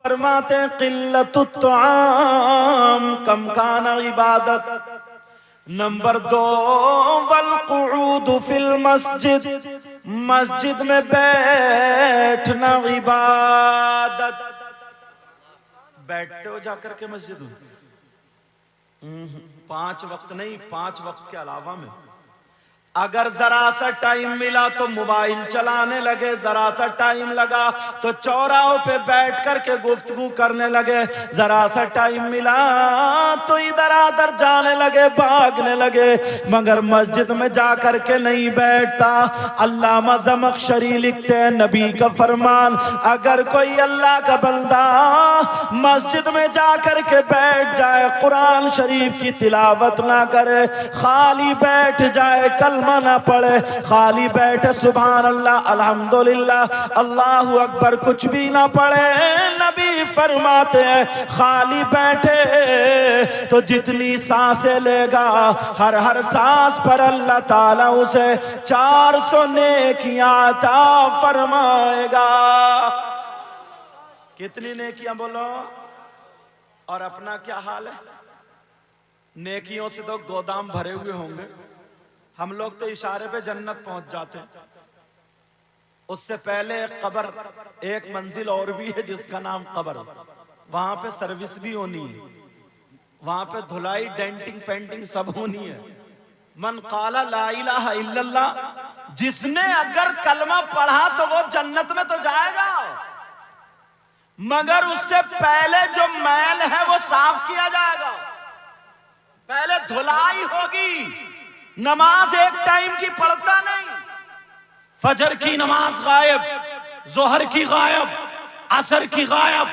फरमाते क़िल्लतुत तआम कम काना इबादत। नंबर 2 वल क़ुऊद फिल मस्जिद, मस्जिद में बैठना इबादत। बैठते हो जाकर के मस्जिद में? 5 वक्त नहीं, 5 वक्त के अलावा में अगर जरा सा टाइम मिला तो मोबाइल चलाने लगे, जरा सा टाइम लगा तो चौराहों पे बैठ करके गुफ्तगू करने लगे, जरा सा टाइम मिला तो इधर उधर जाने लगे, भागने लगे, मगर मस्जिद में जा करके नहीं बैठता। अल्लामा ज़मख़शरी लिखते हैं नबी का फरमान, अगर कोई अल्लाह का बंदा मस्जिद में जा करके बैठ जाए, कुरान शरीफ की तिलावत ना करे, खाली बैठ जाए, कलमा ना पढ़े, खाली बैठे सुभान अल्लाह अल्हम्दुलिल्लाह अल्लाहु अकबर कुछ भी ना पढ़े, नबी फरमाते हैं खाली बैठे तो जितनी सांसें लेगा हर हर सांस पर अल्लाह ताला उसे 400 नेकियां अता फरमाएगा। कितनी नेकियां बोलो? और अपना क्या हाल है? नेकियों से तो गोदाम भरे हुए होंगे, हम लोग तो इशारे पे जन्नत पहुंच जाते हैं। उससे पहले कब्र, एक मंजिल और भी है जिसका नाम कब्र, वहां पे सर्विस भी होनी है, वहां पे धुलाई डेंटिंग पेंटिंग सब होनी है। मन काला ला इलाहा इल्लल्लाह, जिसने अगर कलमा पढ़ा तो वो जन्नत में तो जाएगा, मगर उससे पहले जो मैल है वो साफ किया जाएगा, पहले धुलाई होगी। नमाज एक टाइम की पढ़ता नहीं, फजर की नमाज गायब, जोहर की गायब, असर की गायब,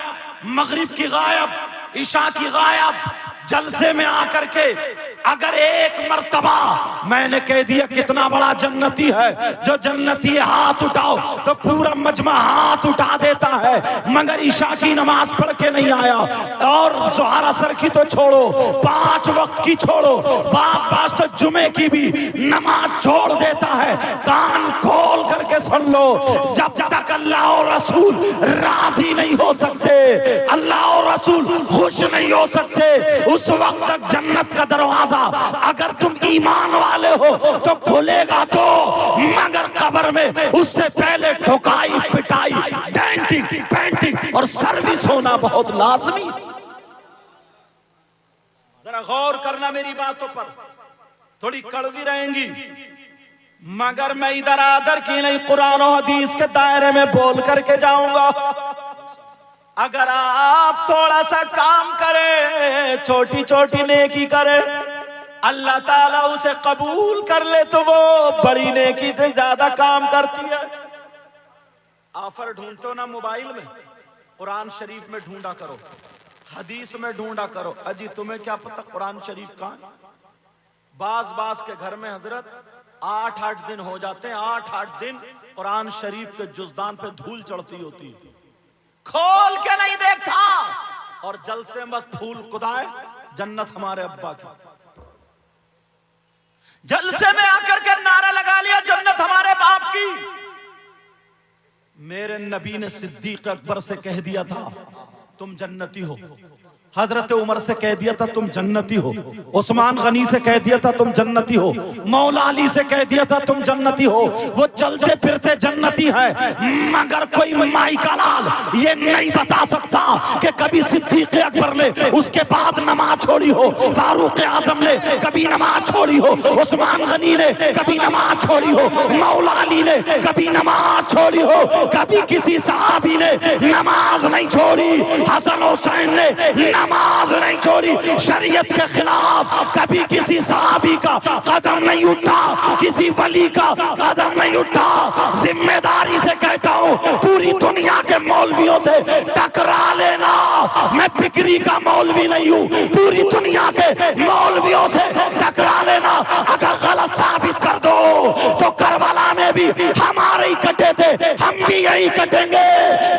मगरिब की गायब, इशा की गायब। जलसे में आकर के अगर एक मर्तबा मैंने कह दिया कितना बड़ा जन्नती है, जो जन्नती हाथ उठाओ तो पूरा मजमा हाथ उठा देता है, मगर ईशा की नमाज पढ़ के नहीं आया और ज़ोहर असर की तो छोड़ो, 5 वक्त की छोड़ो, बाज तो जुमे की भी नमाज छोड़ देता है। कान खोल करके सुन लो, जब तक अल्लाह और रसूल राजी नहीं हो सकते, अल्लाह और रसूल खुश नहीं हो सकते, उस वक्त तक जन्नत का दरवाजा अगर तुम ईमान वाले हो तो खुलेगा तो, मगर कब्र में उससे पहले ठुकाई पिटाई डेंटिंग पेंटिंग और सर्विस होना बहुत लाजमी। जरा गौर करना मेरी बातों पर, थोड़ी कड़वी रहेंगी मगर मैं इधर आदर की नहीं, कुरान और हदीस के दायरे में बोल करके जाऊंगा। अगर आप थोड़ा सा काम करें, छोटी छोटी नेकी करें, अल्लाह ताला उसे कबूल कर ले तो वो बड़ी नेकी से ज्यादा काम करती है। ऑफर ढूंढते हो ना मोबाइल में, कुरान शरीफ में ढूंढा करो, हदीस में ढूंढा करो। अजी तुम्हें क्या पता कुरान शरीफ कहाँ? बाज के घर में हजरत 8-8 दिन हो जाते हैं, 8-8 दिन कुरान शरीफ के जुज़दान पे धूल चढ़ती होती, खोल के नहीं देखता, और जल से मत फूल खुदाए जन्नत हमारे अब्बा की, जलसे में आकर के नारा लगा लिया जन्नत हमारे बाप की। मेरे नबी ने सिद्दीक अकबर से कह दिया था तुम जन्नती हो, हजरत उमर से कह दिया था तुम जन्नती हो, उस्मान गनी से कह दिया था तुम जन्नती हो, मौला अली से कह दिया था तुम जन्नती हो। वो चलते फिरते जन्नती है, मगर कोई माई का लाल ये नहीं बता सकता कि कभी सिद्दीक अकबर ने उसके बाद नमाज छोड़ी हो, फारूक आजम ने कभी नमाज छोड़ी हो, उस्मान गनी ने कभी नमाज छोड़ी हो, मौला अली ने कभी नमाज छोड़ी हो, कभी किसी सहाबी ने नमाज नहीं छोड़ी, हसन हुसैन ने नमाज नहीं छोड़ी, शरीयत के खिलाफ कभी किसी सहाबी का कदम नहीं उठा, किसी वली का कदम नहीं उठा। जिम्मेदारी से कहता हूँ पूरी दुनिया के मौलवियों से टकरा लेना, मैं बिक्री का मौलवी नहीं हूँ, पूरी दुनिया के मौलवियों से टकरा लेना। अगर गलत साबित कर दो तो करबला में भी हमारे ही कटे थे, हम भी यही कटेंगे।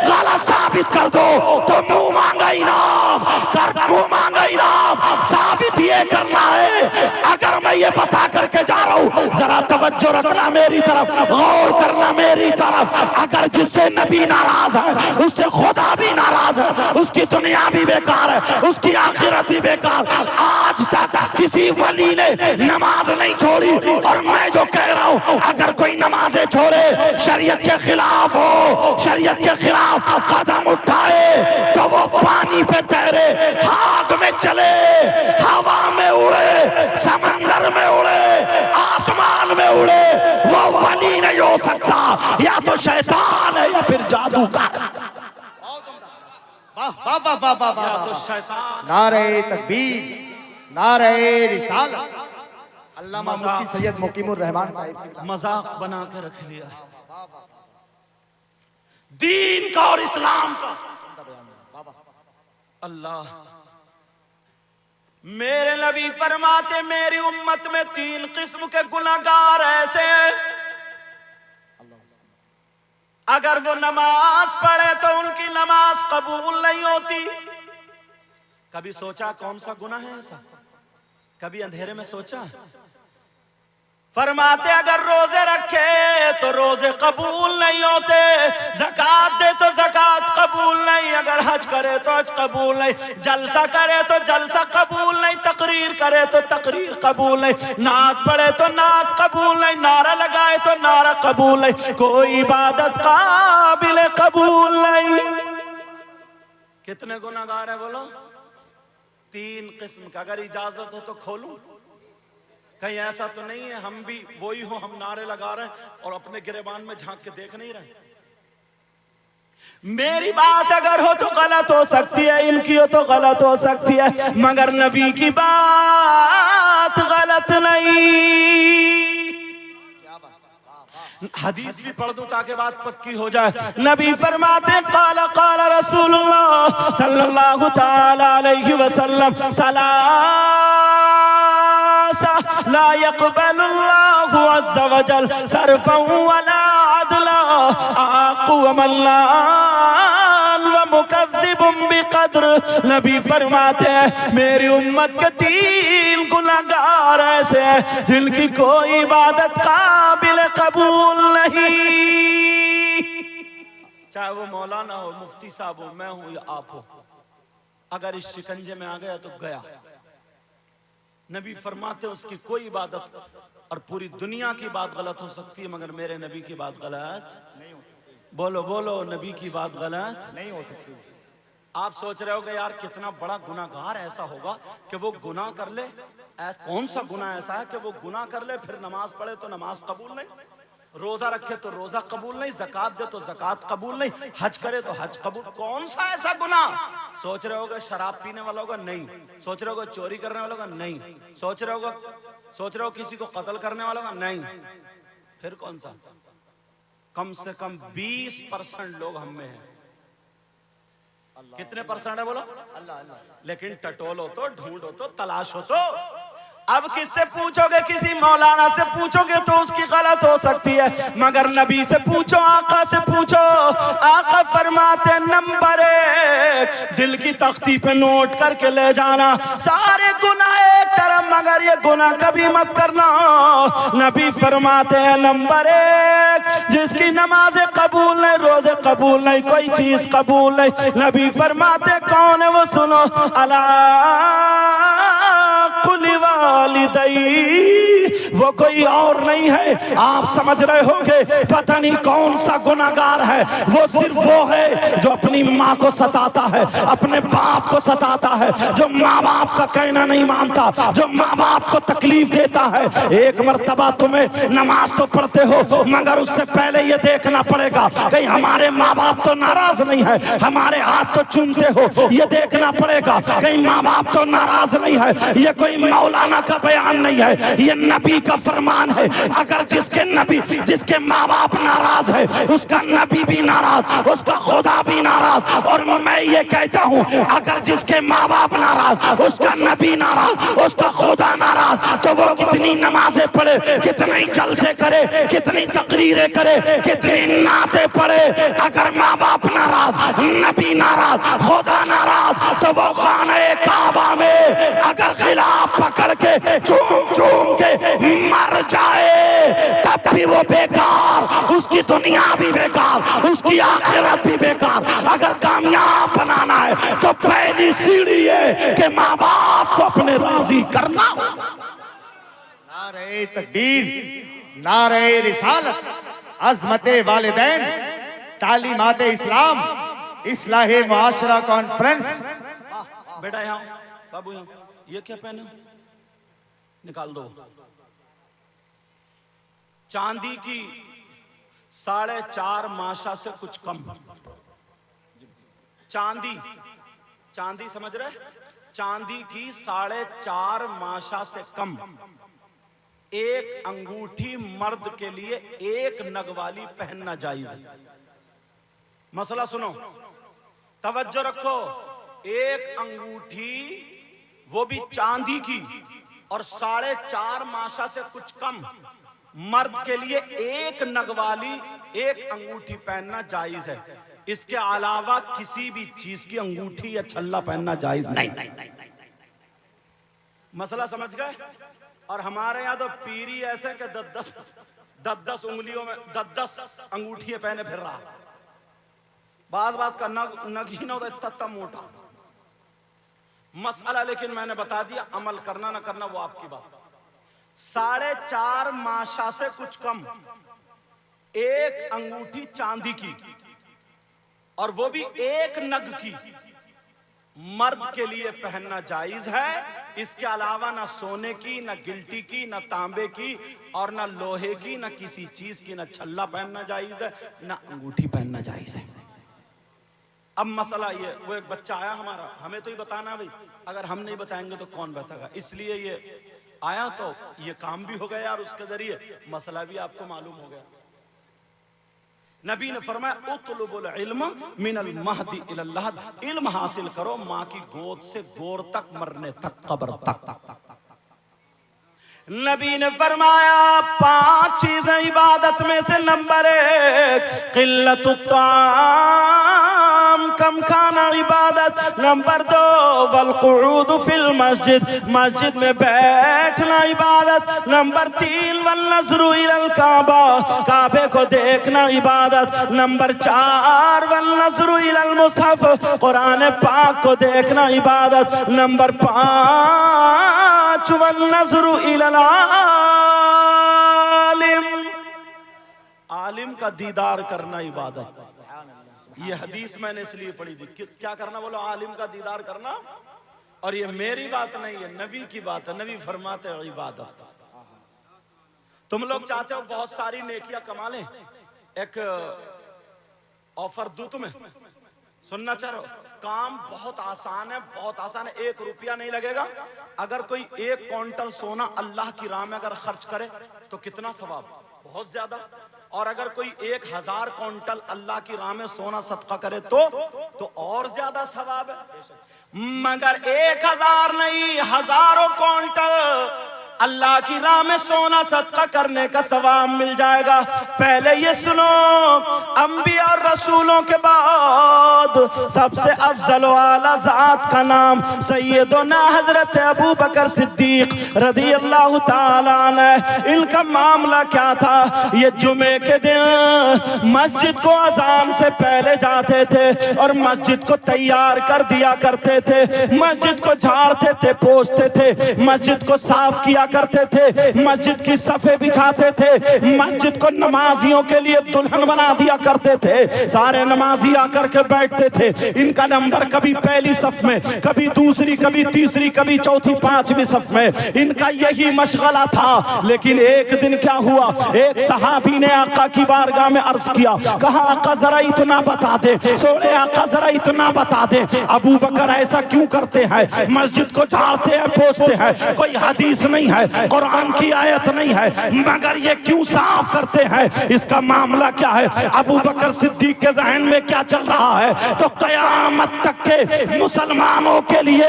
गलत साबित कर दो तो मुंह मांगा इनाम, मुंह मांगा इनाम साबित ये करना है। अगर मैं ये बता करके जा रहा हूँ, जरा तवज्जो रखना मेरी तरफ, गौर करना मेरी तरफ। अगर जिससे नबी नाराज है उससे खुदा भी नाराज है, उसकी दुनिया भी बेकार है, उसकी आखिरत भी बेकार। आज तक किसी वली ने नमाज नहीं छोड़ी। और मैं जो कह रहा हूं, अगर कोई नमाजें छोड़े, शरीयत के खिलाफ हो, शरीयत के खिलाफ कदम उठाए, तो वो पानी पे तैरे, आग में चले, हवा में उड़े, समंदर में उड़े, आसमान में उड़े, वो वली नहीं हो सकता। या तो शैतान है या फिर जादूगर। या तो शैतान। नारे तकबीर, नारे रिसालत। अल्लामा मुफ्ती सैयद मुकीमुर रहमान साहिब मजाक बना के रख लिया दीन का और इस्लाम का। अल्लाह, मेरे नबी फरमाते मेरी उम्मत में 3 किस्म के गुनाहगार ऐसे हैं, अगर वो नमाज पढ़े तो उनकी नमाज कबूल नहीं होती। कभी सोचा कौन सा गुनाह है ऐसा? कभी अंधेरे में सोचा? फरमाते अगर रोजे रखे तो रोजे कबूल नहीं होते, ज़कात दे तो ज़कात कबूल नहीं, अगर हज करे तो हज कबूल नहीं, जलसा करे तो जलसा कबूल नहीं, तकरीर करे तो तकरीर कबूल नहीं, नात पढ़े तो नात कबूल नहीं, नारा लगाए तो नारा कबूल नहीं, कोई इबादत काबिल कबूल नहीं। कितने गुनाहगार है बोलो? 3 किस्म का। अगर इजाजत हो तो खोलूं? कहीं ऐसा तो नहीं है हम भी वही हो, हम नारे लगा रहे हैं और अपने गिरेबान में झांक के देख नहीं रहे? मेरी बात अगर हो तो गलत हो सकती है, इनकी हो तो गलत हो सकती है, मगर नबी की बात गलत नहीं। हदीस भी पढ़ दूं ताकि बात पक्की हो जाए। नबी फरमाते काला काला रसूलुल्लाह सल्लल्लाहु ताला अलैहि वसल्लम, ला यक़बलुल्लाहु अज़्ज़ा वजल सरफ़न वला अदला, आक़ु व मल्लान व मुकज़्ज़िबुन बिक़द्र। नबी फरमाते हैं मेरी उम्मत के 3 गुनाहगार ऐसे हैं जिनकी कोई इबादत काबिल कबूल नहीं। चाहे वो मौलाना हो, मुफ्ती साहब हो, मैं हूं या आप हो, अगर इस शिकंजे में आ गया तो गया। नबी फरमाते उसकी कोई इबादत, और पूरी दुनिया की बात गलत हो सकती है मगर मेरे नबी की बात गलत नहीं हो सकती। बोलो बोलो, नबी की बात गलत नहीं हो सकती। आप सोच रहे होगे यार कितना बड़ा गुनाहगार ऐसा होगा कि वो गुनाह कर ले। कौन सा गुनाह ऐसा है कि वो गुनाह कर ले फिर नमाज पढ़े तो नमाज कबूल नहीं, रोजा रखे तो रोजा कबूल नहीं, ज़कात दे तो ज़कात कबूल नहीं, हज करे तो हज कबूल। कौन सा ऐसा गुनाह? सोच रहे होगे शराब पीने वाला होगा? नहीं। सोच रहे होगे चोरी करने वाला होगा? नहीं। सोच रहे हो किसी को कत्ल करने वाला होगा? नहीं। फिर कौन सा? कम से कम 20% लोग हम में हैं। कितने परसेंट है बोलो? अल्लाह अल्लाह। लेकिन टटोलो तो, ढूंढो तो, तलाशो तो। अब किससे पूछोगे? किसी मौलाना से पूछोगे तो उसकी गलत हो सकती है, मगर नबी से पूछो, आका से पूछो। आका फरमाते नंबर 1 दिल की तख्ती पे नोट करके ले जाना सारे गुनाह एक तरफ, मगर ये गुनाह कभी मत करना। नबी फरमाते हैं नंबर 1 जिसकी नमाजें कबूल नहीं, रोजे कबूल नहीं, कोई चीज कबूल नहीं। नबी फरमाते कौन है वो सुनो, अला कुली वालिदैही, वो कोई और नहीं है। आप समझ रहे होंगे पता नहीं कौन सा गुनाहगार है, वो सिर्फ वो है जो अपनी माँ को सताता है, अपने बाप को सताता है, जो माँ बाप का कहना नहीं मानता, जो माँ बाप को तकलीफ देता है। एक मर्तबा तुम्हें नमाज तो पढ़ते हो मगर उससे पहले ये देखना पड़ेगा कहीं हमारे माँ बाप तो नाराज नहीं है, हमारे हाथ तो चूमते हो ये देखना पड़ेगा कहीं माँ बाप तो नाराज नहीं है। ये कोई मौलाना का बयान नहीं है, ये नबी का फरमान है। अगर जिसके माँ बाप नाराज है उसका नबी भी नाराज, उसका खुदा भी नाराज। और मैं ये कहता हूँ अगर जिसके माँ बाप नाराज, उसका नबी नाराज, उसका खुदा नाराज, तो वो कितनी नमाजें पढ़े, कितने जलसे करे, कितनी तकरीरें करे, कितनी नाते पढ़े, अगर माँ बाप नाराज, नबी नाराज, खुदा नाराज, तो वो खाने काबा में अगर खिलाफ पकड़ के चूम चूम के मर जाए तब भी वो बेकार, उसकी दुनिया भी बेकार, उसकी आखिरत भी बेकार। अगर कामयाब बनाना है, पहली सीढ़ी है कि माँ बाप को अपने राजी करना। नारे तकबीर, नारे रिसालत, अज़मते वालिदैन, तालीमाते इस्लाम, इस्लाहे मुआशरा कॉन्फ्रेंस। बेटा यहाँ बाबू, यहाँ ये क्या पहने हो? निकाल दो। चांदी की 4.5 माशा से कुछ कम। चांदी समझ रहे? चांदी की 4.5 माशा से कम एक अंगूठी मर्द के लिए एक नग वाली पहनना जायज है। मसला सुनो, तवज्जो रखो। एक अंगूठी, वो भी चांदी की, और 4.5 माशा से कुछ कम मर्द के लिए एक नग वाली एक अंगूठी पहनना जायज है। इसके अलावा किसी भी चीज की अंगूठी या छल्ला पहनना जायज नहीं। मसला समझ गए? और हमारे यहाँ तो पीरी ऐसे कि 10 उंगलियों में 10 अंगूठियां पहने फिर रहा। बाज का नग ही ना होता इतना मोटा मसला। लेकिन मैंने बता दिया, अमल करना ना करना वो आपकी बात। 4.5 माशा से कुछ कम एक अंगूठी चांदी की, और वो भी एक नग की, मर्द के लिए पहनना जायज है। इसके अलावा ना सोने की, ना गिल्टी की, ना तांबे की, और ना लोहे की, ना किसी चीज की, ना छल्ला पहनना जायज है, ना अंगूठी पहनना जायज है। अब मसला ये, वो एक बच्चा आया हमारा, हमें तो ही बताना है भाई, अगर हम नहीं बताएंगे तो कौन बताएगा। इसलिए ये आया तो ये काम भी हो गया यार, उसके जरिए मसला भी आपको मालूम हो गया। नबी ने फरमाया उतलुबुल इल्म मिनल महदी इलल लहद, इल्म हासिल करो माँ की गोद से गोर तक, मरने तक, कब्र तक। नबी ने फरमाया 5 चीजें इबादत में से नंबर 1 क़िल्लतुत ताम, कम खाना इबादत। नंबर 2 वल क़ुऊद फिल मस्जिद, मस्जिद में बैठना इबादत। नंबर 3 वल नज़रु इलल काबा, काबे को देखना इबादत। नंबर 4 वल नज़रु इलल मुसहफ, कुरान पाक को देखना इबादत। नंबर 5 वल नज़रु इलल आलिम का दीदार करना इबादत। ये हदीस मैंने इसलिए पढ़ी थी। क्या करना बोलो? आलिम का दीदार करना। और ये मेरी बात नहीं है, नबी की बात है। नबी फरमाते हैं इबादत। तुम लोग चाहते हो बहुत सारी नेकियां कमा लें, एक ऑफर दूं तुम्हें, सुनना चाह रहे हो? काम बहुत आसान है, बहुत आसान है। 1 रुपया नहीं लगेगा। अगर कोई 1 क्विंटल सोना अल्लाह की राह में अगर खर्च करे तो कितना सवाब? बहुत ज्यादा। और अगर कोई 1000 क्विंटल अल्लाह की राह में सोना सदका करे तो और ज्यादा सवाब है। मगर 1000 नहीं, हजारों क्विंटल अल्लाह की राह में सोना सदका करने का सवाब मिल जाएगा। पहले ये सुनो, अंबिया और रसूलों के बाद सबसे अफजल वाला जात का नाम सैयदना हजरत अबू बकर सिद्दीक रज़ी अल्लाह ताला अन्हु। इनका मामला क्या था? ये जुमे के दिन मस्जिद को अजान से पहले जाते थे और मस्जिद को तैयार कर दिया करते थे। मस्जिद को झाड़ते थे, पोंछते थे, मस्जिद को साफ किया करते थे, मस्जिद की सफे बिछाते थे, मस्जिद को नमाजियों के लिए दुल्हन बना दिया करते थे। सारे नमाजी आकर के बैठते थे। इनका नंबर कभी पहली सफ में, कभी दूसरी, कभी तीसरी, कभी चौथी, 5वीं सफ में। इनका यही मशगला था। लेकिन एक दिन क्या हुआ, एक सहाबी ने आका की बारगाह में अर्ज किया, कहा आका जरा इतना बता दे, सोने आका जरा इतना बता दे, अबू बकर ऐसा क्यों करते हैं? मस्जिद को झाड़ते हैं, पोंछते हैं, कोई हदीस नहीं है, कुरान की आयत नहीं है, मगर ये क्यों साफ करते हैं? इसका मामला क्या है? अबू बकर सिद्दीक के जहन में क्या चल रहा है? तो कयामत तक के मुसलमानों के लिए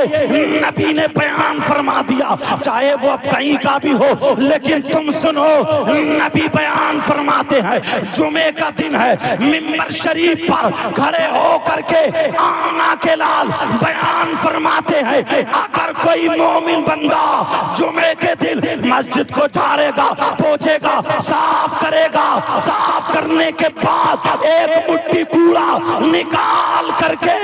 नबी ने बयान फरमा दिया, चाहे वो अब कहीं का भी हो, लेकिन तुम सुनो, नबी बयान फरमाते हैं, जुमे का दिन है, मिंबर शरीफ पर खड़े हो करके आना के लाल बयान फरमाते हैं, अगर कोई मोमिन बंदा जुमे के दिन मस्जिद को झाड़ेगा, पोंछेगा, साफ करेगा, साफ करने के बाद एक मुट्ठी कूड़ा निकाल करके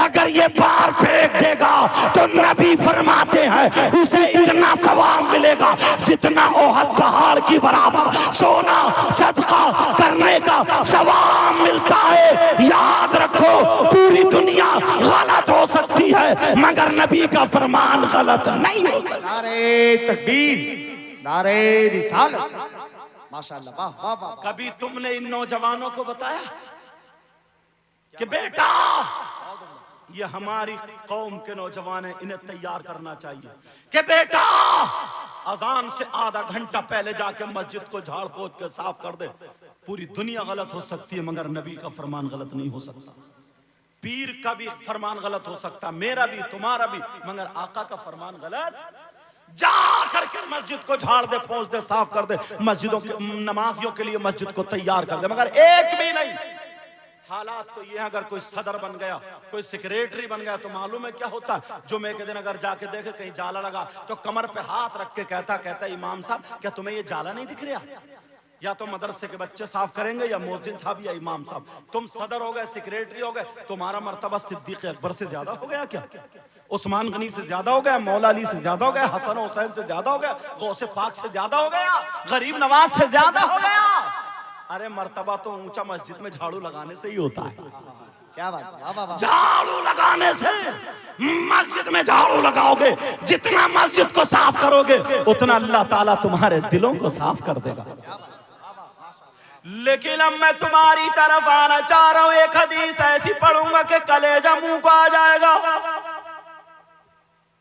अगर ये बाहर फेंक देगा तो नबी फरमाते हैं उसे इतना सवाब मिलेगा जितना ओहद पहाड़ की बराबर सोना सदका करने का सवाब मिलता है। याद रखो, पूरी दुनिया गलत हो सकती है मगर नबी का फरमान गलत नहीं हो सकता। नारे तकबीर, नारे रिसालत, माशाअल्लाह, वाह वाह वाह। कभी तुमने इन नौजवानों को बताया कि बेटा ये हमारी कौम के नौजवान हैं, इन्हें तैयार करना चाहिए कि बेटा अजान से आधा घंटा पहले जाके मस्जिद को झाड़ पोछ के साफ कर दे। पूरी दुनिया गलत हो सकती है मगर नबी का फरमान गलत नहीं हो सकता। पीर का भी फरमान गलत हो सकता, मेरा भी तुम्हारा भी, मगर आका का फरमान गलत। जा करके मस्जिद को झाड़ दे, पोंछ दे, साफ कर दे, मस्जिदों के नमाजियों के लिए मस्जिद को तैयार कर दे, मगर एक भी नहीं। हालात तो ये, अगर कोई सदर बन गया, कोई सेक्रेटरी बन गया तो मालूम है क्या होता है। जुमे के दिन अगर जाके देखे कहीं जाला लगा तो कमर पे हाथ रख के कहता इमाम साहब क्या तुम्हें ये जाला नहीं दिख रहा? या तो मदरसे के बच्चे साफ करेंगे या मोहद्दिन साहब या इमाम साहब। तुम सदर हो गए, सेक्रेटरी हो गए, तुम्हारा मर्तबा सिद्दीक अकबर से ज्यादा हो गया क्या? उस्मान गनी से ज्यादा हो गया, मौला अली से ज्यादा हो गया, हसन हुसैन से ज्यादा हो गया, गौसे पाक से ज्यादा हो गया, गरीब नवाज से ज्यादा हो गया? अरे मर्तबा तो ऊंचा मस्जिद में झाड़ू लगाने से ही होता है। क्या बात, वाह वाह वाह। झाड़ू लगाने से, मस्जिद में झाड़ू लगाओगे, जितना मस्जिद को साफ करोगे उतना अल्लाह ताला तुम्हारे दिलों को साफ कर देगा। लेकिन अब मैं तुम्हारी तरफ आना चाह रहा हूं, एक हदीस ऐसी पढ़ूंगा कि कलेजा मुंह को आ जाएगा।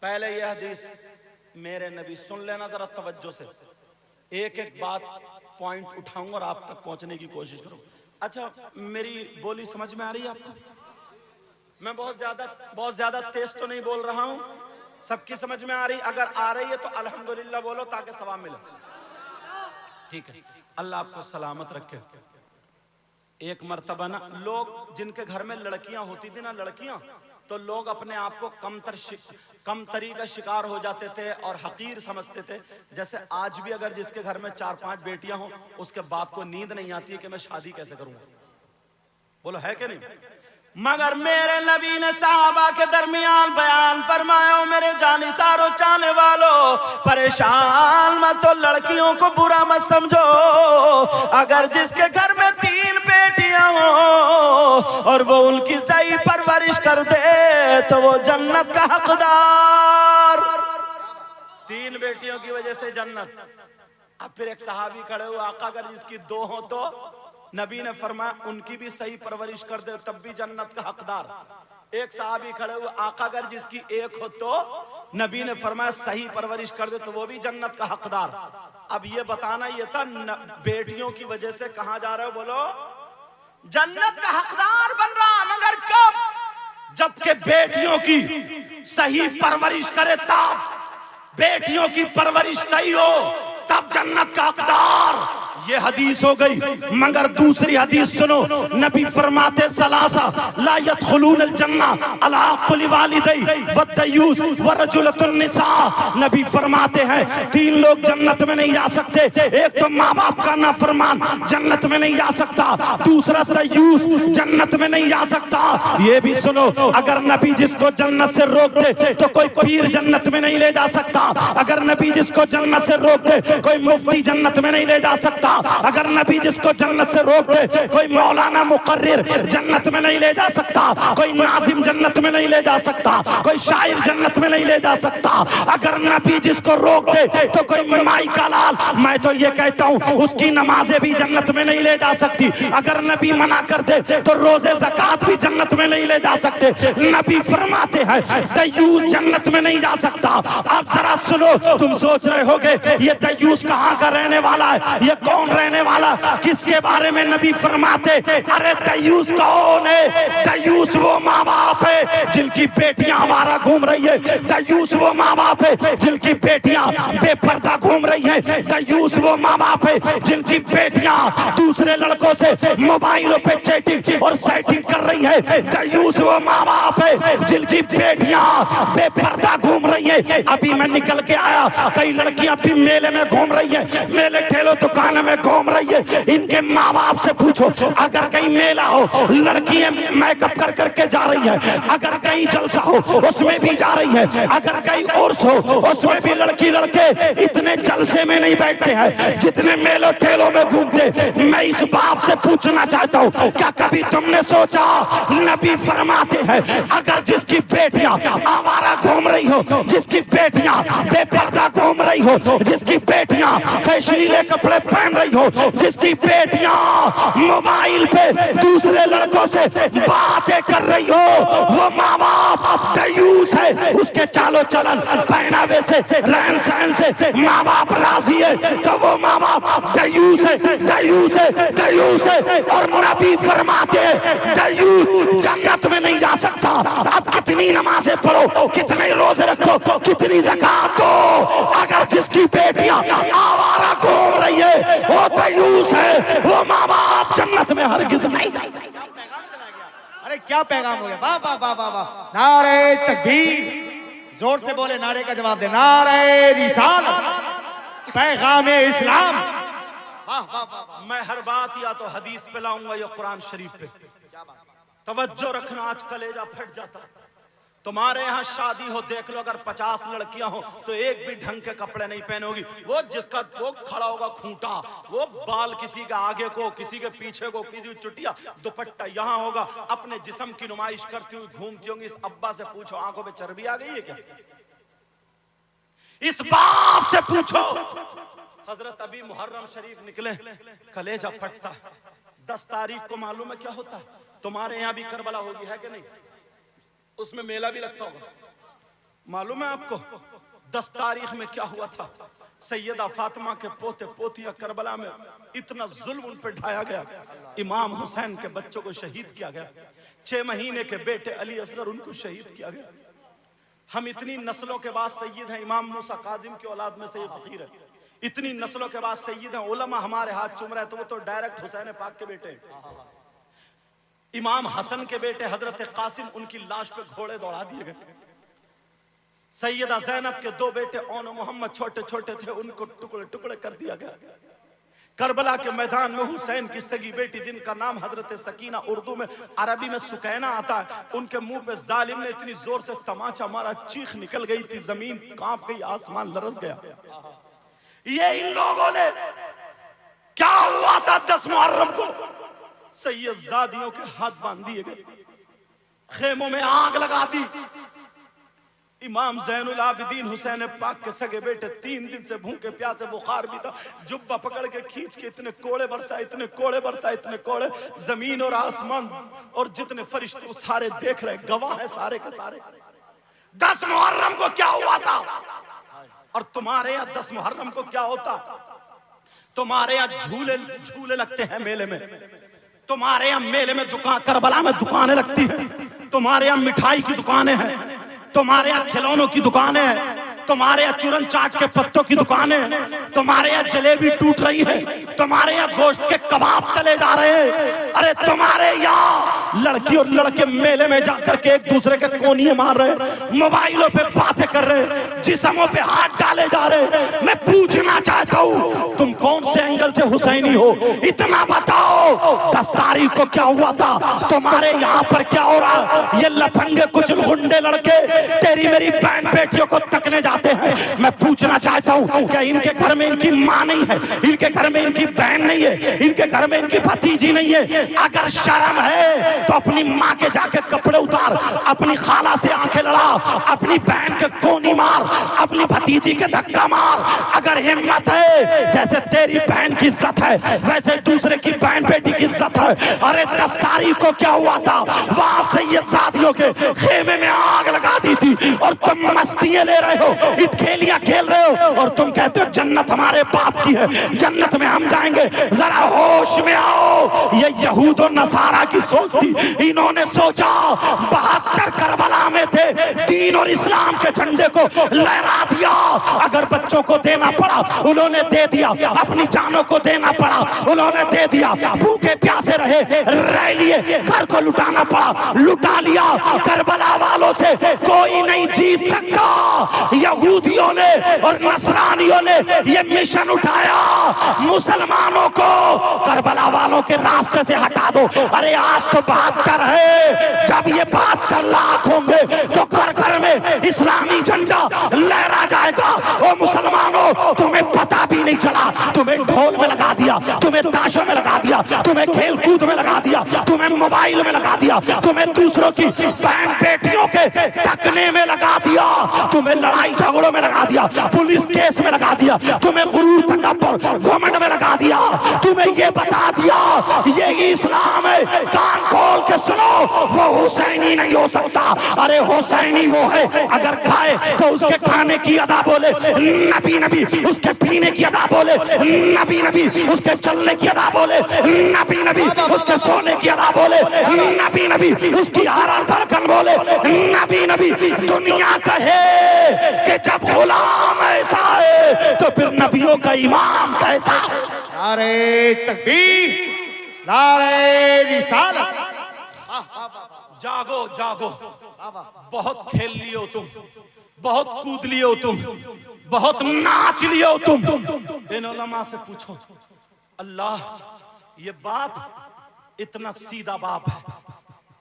पहले यह हदीस मेरे नबी, सुन लेना जरा तवज्जो से, एक एक बात पॉइंट उठाऊंगा और आप तक पहुंचने की कोशिश करूंगा। अच्छा, मेरी बोली समझ में आ रही है आपको? मैं बहुत ज्यादा तेज तो नहीं बोल रहा हूं, सबकी समझ में आ रही? अगर आ रही है तो अल्हम्दुलिल्लाह बोलो ताकि सवाब मिले। ठीक है, अल्लाह आपको सलामत रखे। एक मर्तबा ना, लोग जिनके घर में लड़कियां होती थी ना, लड़कियां, तो लोग अपने आप को कमतरी का शिकार हो जाते थे और हकीर समझते थे। जैसे आज भी अगर जिसके घर में 4-5 बेटियां हो, उसके बाप को नींद नहीं आती है कि मैं शादी कैसे करूंगा। बोलो है कि नहीं? मगर मेरे नबी ने साहबा के दरमियान बयान फरमाया, मेरे जानिसारो चाहने वालों, परेशान मत तो लड़कियों को बुरा मत समझो। अगर जिसके घर में 3 बेटियां हो और वो उनकी सही परवरिश कर दे तो वो जन्नत का हकदार। 3 बेटियों की वजह से जन्नत। अब फिर एक सहाबी खड़े हुए, आका अगर जिसकी 2 हो तो? नबी ने फरमाया उनकी भी सही परवरिश कर दे तब भी जन्नत का हकदार। एक सहाबी खड़े हुए, आका अगर जिसकी 1 हो तो? नबी ने फरमाया सही परवरिश कर दे तो वो भी जन्नत का हकदार। अब ये बताना ये था बेटियों की वजह से कहां जा रहे हो? बोलो जन्नत का हकदार बन रहा, मगर कब? जबकि बेटियों की सही परवरिश करे तब। बेटियों की परवरिश सही हो तब जन्नत का हकदार। ये हदीस हो गई। मगर दूसरी हदीस सुनो, नबी फरमाते सलासा ला यदखुलूनल जन्ना अला कुल्ली वालिदै वद्दयूस वरजुलतुन निसा। नबी फरमाते हैं 3 लोग जन्नत में नहीं जा सकते। एक तो माँ बाप का नाफरमान जन्नत में नहीं जा सकता, दूसरा दयूस जन्नत में नहीं जा सकता। ये भी सुनो, अगर नबी जिसको जन्नत से रोक दे तो कोई पीर जन्नत में नहीं ले जा सकता। अगर नबी जिसको जन्नत से रोक दे कोई मुफ्ती जन्नत में नहीं ले जा सकता। अगर नबी जिसको जन्नत से रोक दे कोई मौलाना मुकर्रिर जन्नत में नहीं ले जा सकता, कोई नाजिम जन्नत में नहीं ले जा सकता, कोई शायर जन्नत में नहीं ले जा सकता। अगर नबी जिसको रोक दे तो कोई माई का लाल, मैं तो ये कहता हूँ उसकी नमाजें भी जन्नत में नहीं ले जा सकती। अगर नबी मना कर दे तो रोजे ज़कात भी जन्नत में नहीं ले जा सकते। नबी फरमाते हैं दयूस जन्नत में नहीं जा सकता। अब जरा सुनो, तुम सोच रहे होगे ये दयूस कहाँ का रहने वाला है, ये कौन रहने वाला, किसके बारे में नबी फरमाते? अरे दयूस कौन है? दयूस वो माँ बाप है जिनकी बेटियां आवारा घूम रही है। दयूस वो माँ बाप है जिनकी बेटियां बेपर्दा घूम रही है। दयूस वो माँ बाप है जिनकी बेटियां दूसरे लड़कों से मोबाइलों पे चैटिंग और सेटिंग कर रही है। दयूस वो माँ बाप है जिनकी बेटियां बेपर्दा घूम रही है। अभी मैं निकल के आया, कई लड़कियां भी मेले में घूम रही है, मेले ठेलो दुकान मैदान में घूम रही है, इनके माँ बाप से पूछो। अगर कहीं मेला हो, लड़कियां मेकअप कर करके जा रही है। अगर कहीं जलसा हो, उसमें भी जा रही है। अगर कहीं उर्स हो, उसमें भी लड़की लड़के इतने जलसे में नहीं बैठते हैं जितने मेलों ठेलों में घूमते। मैं इस बाप से पूछना चाहता हूँ, क्या कभी तुमने सोचा, नबी फरमाते हैं अगर जिसकी बेटियां आवारा घूम रही हो, जिसकी बेटियां बेपर्दा घूम रही हो, जिसकी बेटियां फैशनीले कपड़े पहन रही हो, जिसकी बेटियां मोबाइल पे दूसरे लड़कों से बातें कर रही हो, वो माँ बाप दयूस है। उसके चालो चलन पहनावे से, रहन सहन से माँ बाप राजी है, तो वो माँ बाप दयूस है, दयूस है, दयूस है। और नबी फरमाते हैं दयूस जन्नत में नहीं जा सकता। अब कितनी नमाजें पढ़ो, कितने रोजे रखो, कितनी ज़कात दो, अगर जिसकी बेटियां आवारा घूम रही है वो दयूस है, वो माँ बाप जन्नत में हरगिज नहीं जाएगा। अरे क्या पैगाम हो गया, वाह वाह वाह वाह वाह। नारे तकबीर, जोर से बोले, नारे का जवाब दे। नारे रिसालत, पैगाम इस्लाम। वाह वाह वाह। मैं हर बात या तो हदीस पे लाऊंगा या कुरान शरीफ पे। तवज्जो रखना, आज कलेजा फट जाता। तुम्हारे यहाँ शादी हो, देख लो, अगर 50 लड़कियां हो तो एक भी ढंग के कपड़े नहीं पहने होगी। वो जिसका वो खड़ा होगा खूंटा, वो बाल किसी का आगे को, किसी के पीछे को, किसी चुटिया दुपट्टा यहाँ होगा, अपने जिस्म की नुमाइश करती हुई घूमती होंगी। इस अब्बा से पूछो आंखों में चर्बी आ गई है क्या? इस बाप से पूछो। हजरत अभी मुहर्रम शरीफ निकले, कलेजा फटता। 10 तारीख को मालूम है क्या होता है? तुम्हारे यहाँ भी करबला होगी, है कि नहीं? उसमें मेला भी लगता होगा, मालूम है आपको? 10 तारीख में क्या हुआ था? सैयदा फातिमा के पोते पोतियां करबला में इतना जुल्म उन पर ढाया गया। इमाम हुसैन के बच्चों को शहीद किया गया। 6 महीने के बेटे अली असगर, उनको शहीद किया गया। हम इतनी नस्लों के बाद सैयद हैं। इमाम मूसा काजिम की औलाद में से ये फकीर है। इतनी नस्लों के बाद सैयद हैं। उलमा हमारे हाथ चूम रहे, तो वो तो डायरेक्ट हुसैन पाक के बेटे। इमाम हसन के बेटे हजरत कासिम, उनकी लाश पे घोड़े दौड़ा दिए गए। सैयदा ज़ैनब के 2 बेटे ओन मोहम्मद छोटे छोटे थे, उनको टुकड़े टुकड़े कर दिया गया। करबला के मैदान में हुसैन की सगी बेटी, जिनका नाम हजरत सकीना, उर्दू में अरबी में सुकैना आता है, उनके मुंह पे जालिम ने इतनी जोर से तमाचा मारा, चीख निकल गई थी, जमीन कांप गई, आसमान लरस गया। ये इन लोगों ने क्या हुआ था 10 मुहर्रम को? सैयदजादियों के हाथ बांध दिए गए, खेमों में आग लगा दी। इमाम ज़ैनुल आबिदीन हुसैन पाक के सगे बेटे 3 दिन से भूखे प्यासे, बुखार भी था, जुब्बा पकड़ के खींच के इतने कोड़े बरसाए, इतने कोड़े बरसाए, इतने कोड़े। जमीन और आसमान और जितने फरिश्ते वो सारे देख रहे, गवाह है सारे के सारे। 10 मुहर्रम को क्या हुआ था? और तुम्हारे यहाँ 10 मुहर्रम को क्या होता? तुम्हारे यहाँ झूले झूले लगते हैं मेले में। तुम्हारे यहाँ मेले में दुकान, करबला में दुकानें लगती हैं। तुम्हारे यहाँ मिठाई की दुकानें हैं, तुम्हारे यहाँ खिलौनों की दुकानें हैं, तुम्हारे यहाँ चूरन चाट के पत्तों की दुकानें हैं, तुम्हारे यहाँ जलेबी टूट रही है, तुम्हारे यहाँ गोश्त के कबाब तले जा रहे हैं। अरे तुम्हारे यहाँ लड़की और लड़के मेले में जाकर के एक दूसरे के कोनिये मार रहे हैं, मोबाइलों पे बातें कर रहे हैं, जिस्मों पे हाथ डाले जा रहे हैं। मैं पूछना चाहता हूँ, तुम कौन से एंगल से हुसैनी हो? इतना बताओ। 10 तारीख को क्या हुआ था? तुम्हारे यहाँ पर क्या हो रहा? ये लफंगे कुछ गुंडे लड़के तेरी मेरी बहन बेटियों को तकने जाते हैं। मैं पूछना चाहता हूँ, क्या इनके घर में इनकी माँ नहीं है? इनके घर में इनकी बहन नहीं है? इनके घर में इनकी भतीजी नहीं है? अगर शर्म है तो अपनी माँ के जाके कपड़े उतार, अपनी खाला से आंखें लड़ा, अपनी बहन के कोनी मार, अपनी भतीजी के धक्का मार। अगर हिम्मत है, जैसे तेरी बहन की इज्जत है वैसे दूसरे की बहन बेटी की इज्जत है। अरे 10 तारीख को क्या हुआ था? वहां से ये शादियों के खेमे में आग लगा दी थी और तुम मस्तियां ले रहे हो, इटखेलियां खेल रहे हो और तुम कहते हो जन्नत हमारे बाप की है, जन्नत में हम जाएंगे। जरा होश में आओ। ये यहूद और नसारा की सोच थी। इन्होंने सोचा 72 करबला में थे, दीन और इस्लाम के झंडे को लहरा दिया। अगर बच्चों को देना पड़ा उन्होंने दे दिया, अपनी जानों को देना पड़ा उन्होंने दे दिया। भूखे प्यासे रह लिए, घर को लुटाना पड़ा, लुटा लिया। करबला वालों से कोई नहीं जीत सकता। यहूदियों ने और नसरानियों ने ये मिशन उठाया, मुसलमानों को करबला वालों के रास्ते से हटा दो। अरे आज तो 72 है, जब ये 72 लाख होंगे तो घर घर में इस्लामी झंडा लहरा जाएगा। ओ मुसलमानों, तुम्हें पता भी नहीं चला, तुम्हें ढोल में लगा दिया, तुम्हें ताशों में लगा दिया, तुम्हें खेल कूद में लगा दिया, तुम्हें मोबाइल में लगा दिया, तुम्हें दूसरों की बहन बेटियों के टकने में लगा दिया, तुम्हें लड़ाई झगड़ों में लगा दिया, पुलिस केस में लगा दिया, तुम्हें गुरूर तकब्बुर घमंड में लगा दिया, तुम्हें ये बता दिया ये इस्लाम है। कान खोल के सुनो, वो हुसैनी नहीं हो सकता। अरे हुसैनी वो है अगर खाए तो उसके खाने की अदा बोले नबी नबी, उसके पीने की अदा बोले नबी नबी, उसके चलने की अदा बोले नबी नबी, उसके सोने की अदा बोले नबी नबी, उसकी हर हर धड़कन बोले नबी नबी। दुनिया कहे कि जब गुलाम ऐसा है तो फिर नबियों का इमाम कैसा? नारे तकबीर, नारे रिसालत। जागो जागो, बहुत खेल लिए हो तुम, बहुत कूद लिए हो तुम, बहुत नाच लिए हो तुम। इन उलमा से पूछो, अल्लाह ये बाप इतना सीधा बाप है,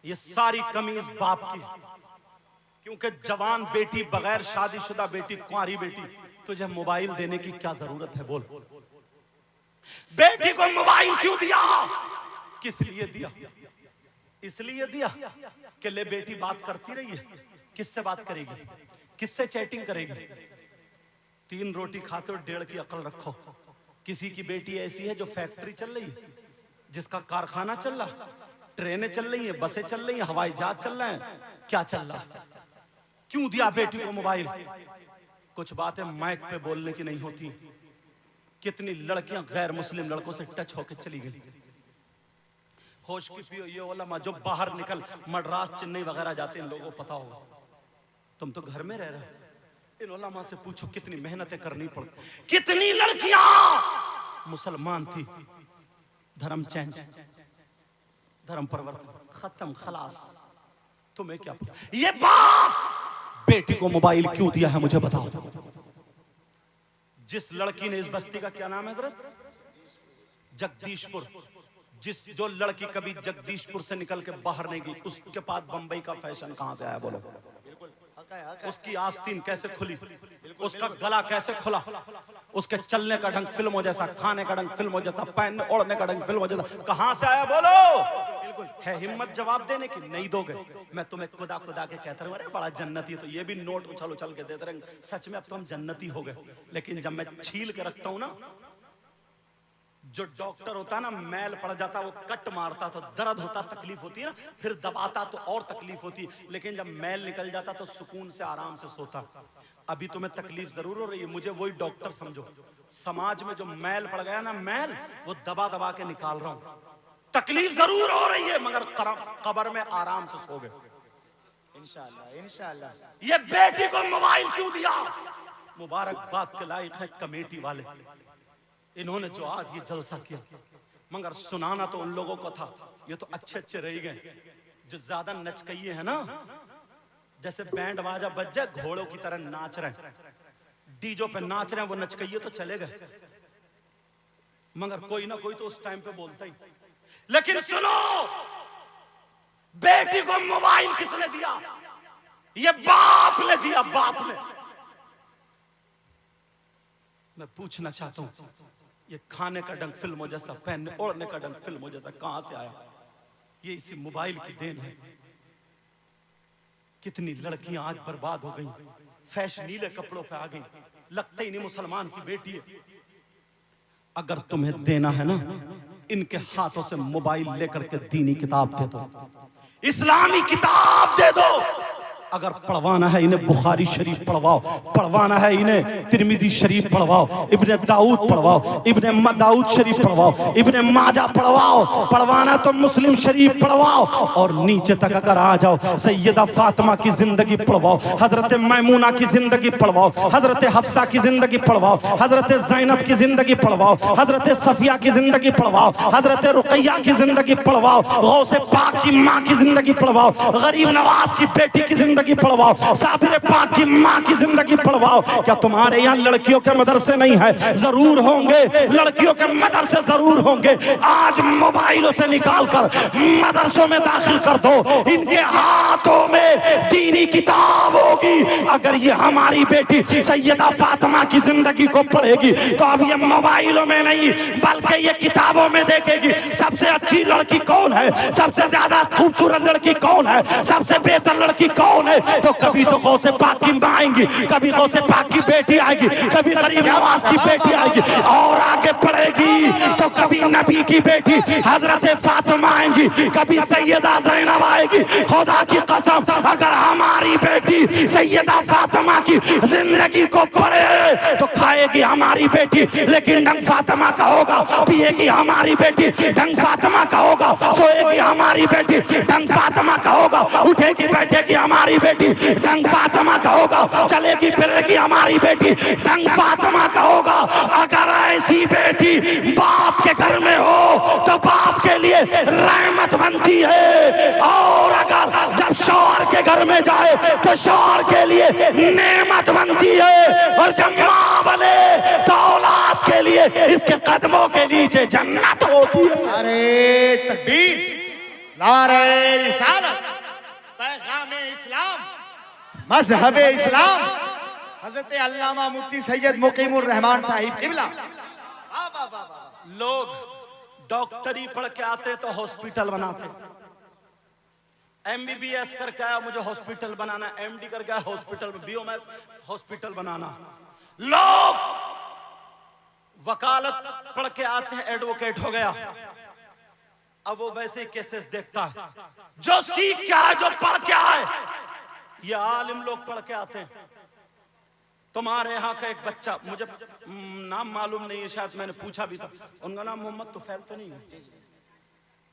ये सारी कमीज बाप की, क्योंकि जवान बेटी, बगैर शादीशुदा बेटी, कुंवारी बेटी, तुझे मोबाइल देने की क्या जरूरत है? बोल, बेटी को मोबाइल क्यों दिया? किस लिए दिया? इसलिए दिया कि ले बेटी बात करती रही है। किससे बात करेगी? किससे चैटिंग करेगी? 3 रोटी खाते हो, 1.5 की अकल रखो। किसी की बेटी ऐसी है जो फैक्ट्री चल रही है, जिसका कारखाना चल रहा, ट्रेनें चल रही है, बसें चल रही है, हवाई जहाज चल रहे हैं, क्या चल रहा है? क्यों दिया बेटी को मोबाइल? कुछ बातें माइक पे बोलने की नहीं होती। कितनी लड़कियां गैर मुस्लिम लड़कों से टच होकर चली गई। होश की पियो ये उलमा जो बाहर निकल मद्रास, चेन्नई वगैरह जाते हैं, लोगों को पता होगा। तुम तो घर में रह रहे हो। इन उलमा से पूछो कितनी मेहनतें करनी पड़, कितनी लड़कियां मुसलमान थी, धर्म चेंज, धर्म परिवर्तन खत्म, खलास। तुम्हें क्या पता? ये बाप बेटी को मोबाइल क्यों दिया है मुझे बताओ। जिस लड़की ने, इस बस्ती का क्या नाम है हजरत? जगदीशपुर। जो लड़की कभी जगदीशपुर से निकल के बाहर नहीं गई, उसके पास बंबई का फैशन कहां से आया? बोलो। उसकी आस्तीन कैसे खुली, उसका गला कैसे खुला, उसके चलने का ढंग फिल्मों जैसा, खाने का ढंग फिल्मों जैसा, पहनने ओढ़ने का ढंग फिल्मों जैसा, कहां से आया? बोलो। है हिम्मत जवाब देने की? नहीं दोगे। मैं तुम्हें खुदा खुदा के कहता हूं, अरे बड़ा जन्नती, तो ये भी नोट उछल उछल के देते रहेंगे। सच में अब तो हम जन्नती हो गए। लेकिन जब मैं छील के रखता हूं ना, जो डॉक्टर होता है ना, मैल पड़ जाता, वो कट मारता तो दर्द होता, तकलीफ होती है ना, फिर दबाता तो और तकलीफ होती, लेकिन जब मैल निकल जाता तो सुकून से आराम से सोता। अभी तुम्हें तकलीफ जरूर हो रही है, मुझे वही डॉक्टर समझो। समाज में जो मैल पड़ गया ना, मैल, वो दबा दबा के निकाल रहा हूं। तकलीफ जरूर हो रही है, मगर कब्र में आराम से सो गए इंशाअल्लाह। इंशाअल्लाह। ये बेटी को मोबाइल क्यों दिया? मुबारकबाद के लायक है कमेटी वाले, इन्होंने जो आज ये जलसा किया। मगर सुनाना तो उन लोगों को था, ये तो अच्छे अच्छे रह गए। जो ज्यादा नचकइये है ना, जैसे बैंड बाजा बज जाए, घोड़ों की तरह नाच रहे हैं, डीजो पे नाच रहे हैं, वो नचकइये तो चले गए। मगर कोई ना कोई तो उस टाइम पे बोलता ही। लेकिन सुनो, बेटी को मोबाइल किसने दिया? ये बाप ने दिया, बाप ने। मैं पूछना चाहता हूं, ये खाने का ढंग फिल्मों जैसा, पहनने ओढ़ने का ढंग फिल्मों जैसा कहां से आया? ये इसी मोबाइल की देन है। कितनी लड़कियां आज बर्बाद हो गई, फैशनीले कपड़ों पे आ गई, लगता ही नहीं मुसलमान की बेटी है। अगर तुम्हें देना है ना, इनके हाथों से मोबाइल लेकर के दीनी किताब दे दो, इस्लामी किताब दे दो। अगर पढ़वाना है इन्हें बुखारी शरीफ पढ़वाओ, पढ़वाना है इन्हें तिरमिजी शरीफ पढ़वाओ, इब्ने दाऊद पढ़वाओ, इब्ने दाऊद शरीफ पढ़वाओ, इब्ने माजा पढ़वाओ, पढ़वाना तो मुस्लिम शरीफ पढ़वाओ। और नीचे तक अगर आ जाओ, सैयदा फातिमा की जिंदगी पढ़वाओ, हजरत मैमूना की जिंदगी पढ़वाओ, हजरत हफ्सा की जिंदगी पढ़वाओ, हजरत ज़ैनब की जिंदगी पढ़वाओ, हजरत सफिया की जिंदगी पढ़वाओ, हजरत रुकैया की जिंदगी पढ़वाओ, गौसे पाक की माँ की जिंदगी पढ़वाओ, गरीब नवाज की बेटी की जिंदगी जिंदगी पढ़वाओ, साबिर पाक की माँ की जिंदगी पढ़वाओ। क्या तुम्हारे यहाँ लड़कियों के मदरसे नहीं है? जरूर होंगे, लड़कियों के मदरसे जरूर होंगे। आज मोबाइलों से निकाल कर मदरसों में दाखिल कर दो, इनके हाथों में दीनी किताब होगी। अगर ये हमारी बेटी सैयदा फातिमा की जिंदगी को पढ़ेगी तो अब ये मोबाइलों में नहीं बल्कि ये किताबों में देखेगी। सबसे अच्छी लड़की कौन है, सबसे ज्यादा खूबसूरत लड़की कौन है, सबसे बेहतर लड़की कौन है। तो कभी तो गौसे पाक की माँ आएंगी, कभी गौसे पाक की बेटी आएगी, कभी गरीब नवाज की बेटी आएगी, और आगे पढ़ेगी तो कभी नबी की बेटी हजरत फातिमा आएंगी, कभी सैयदा ज़ैनब आएगी। खुदा की कसम, अगर हमारी बेटी सैयदा फातिमा की जिंदगी को पढ़े तो खाएगी हमारी बेटी लेकिन ढंग फातिमा का होगा, पिएगी हमारी बेटी ढंग फातिमा का होगा, सोएगी हमारी बेटी ढंग फातिमा का होगा, उठेगी बैठेगी हमारी बेटी ढंग फातिमा का होगा, चलेगी फिरेगी हमारी बेटी ढंग फातिमा का होगा। अगर ऐसी बेटी बाप के घर में हो तो बाप के लिए रहमत बनती है, और अगर जब शौहर के घर में जाए तो शौहर के लिए नेमत बनती है, और जब माँ बने तो औलाद के लिए इसके कदमों के नीचे जन्नत होती है। नारे तकबीर, नारे रिसालत, पैगामे इस्लाम, मजहबे इस्लाम, हजरत अल्लामा मुफ्ती सैयद मुकीमुर रहमान साहिब किबला। लोग डॉक्टरी पढ़ के आते तो हॉस्पिटल बनाते, MBBS करके आया मुझे हॉस्पिटल बनाना, MD करके आया हॉस्पिटल, BOMS हॉस्पिटल बनाना। लोग वकालत पढ़ के आते हैं, एडवोकेट हो गया, अब वो वैसे केसेस देखता है। जो सीख क्या है, जो पढ़ क्या है, ये आलिम लोग पढ़ के आते हैं। तुम्हारे यहाँ का एक बच्चा, मुझे नाम मालूम नहीं है, शायद मैंने पूछा भी था, उनका नाम मोहम्मद तुफैल तो नहीं है।